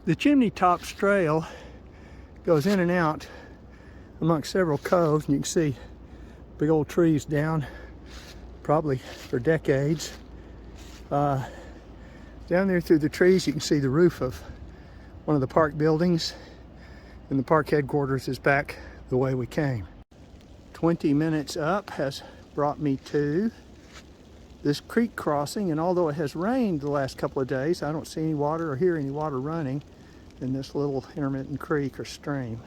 The Chimney Tops trail goes in and out amongst several coves, and you can see big old trees down, probably for decades. Down there through the trees you can see the roof of one of the park buildings, and the park headquarters is back the way we came. 20 minutes up has brought me to this creek crossing, and although it has rained the last couple of days, I don't see any water or hear any water running in this little intermittent creek or stream.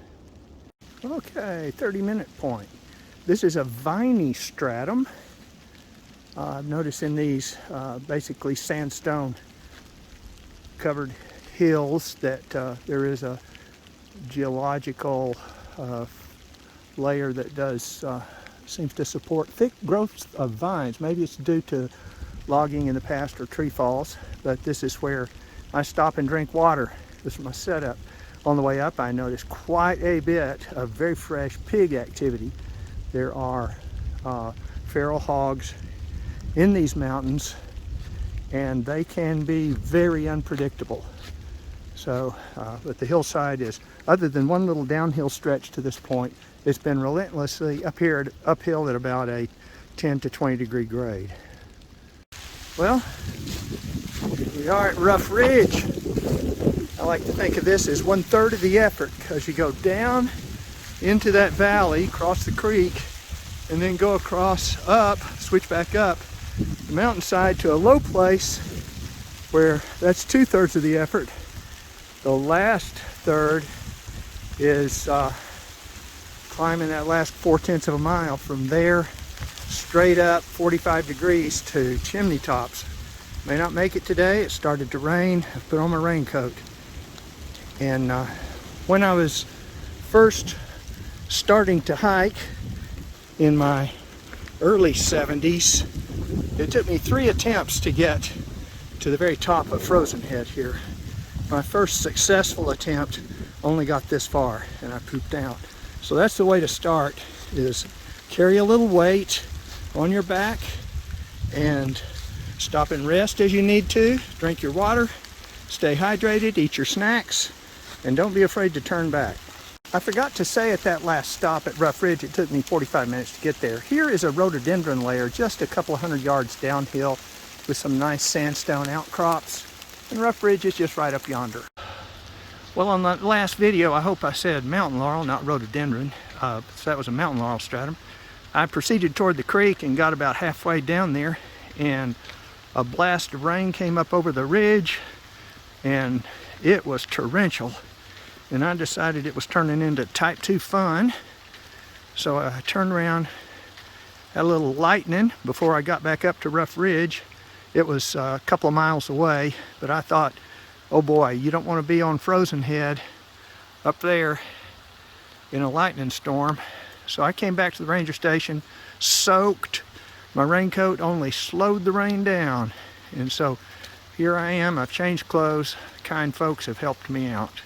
Okay, 30-minute point. This is a viney stratum. I've noticed in these basically sandstone covered hills that there is a geological layer that does seems to support thick growths of vines. Maybe it's due to logging in the past or tree falls, but this is where I stop and drink water. This is my setup. On the way up, I noticed quite a bit of very fresh pig activity. There are feral hogs in these mountains, and they can be very unpredictable. So, but the hillside is, other than one little downhill stretch to this point, it's been relentlessly uphill at about a 10 to 20 degree grade. Well, we are at Rough Ridge. I like to think of this as 1/3 of the effort, because you go down into that valley, cross the creek, and then go across up, switch back up the mountainside to a low place where that's 2/3 of the effort. The last third is climbing that last 4/10 of a mile from there straight up 45 degrees to Chimney Tops. May not make it today. It started to rain. I put on my raincoat. And when I was first starting to hike in my early 70s, it took me 3 attempts to get to the very top of Frozen Head here. My first successful attempt only got this far, and I pooped out. So that's the way to start, is carry a little weight on your back and stop and rest as you need to, drink your water, stay hydrated, eat your snacks, and don't be afraid to turn back. I forgot to say at that last stop at Rough Ridge, it took me 45 minutes to get there. Here is a rhododendron layer just a couple of hundred yards downhill with some nice sandstone outcrops, and Rough Ridge is just right up yonder. Well, on that last video, I hope I said mountain laurel, not rhododendron, so that was a mountain laurel stratum. I proceeded toward the creek and got about halfway down there, and a blast of rain came up over the ridge, and it was torrential, and I decided it was turning into type 2 fun. So I turned around, had a little lightening before I got back up to Rough Ridge. It was a couple of miles away, but I thought, oh boy, you don't want to be on Frozen Head up there in a lightning storm. So I came back to the ranger station, soaked. My raincoat only slowed the rain down. And so here I am, I've changed clothes. Kind folks have helped me out.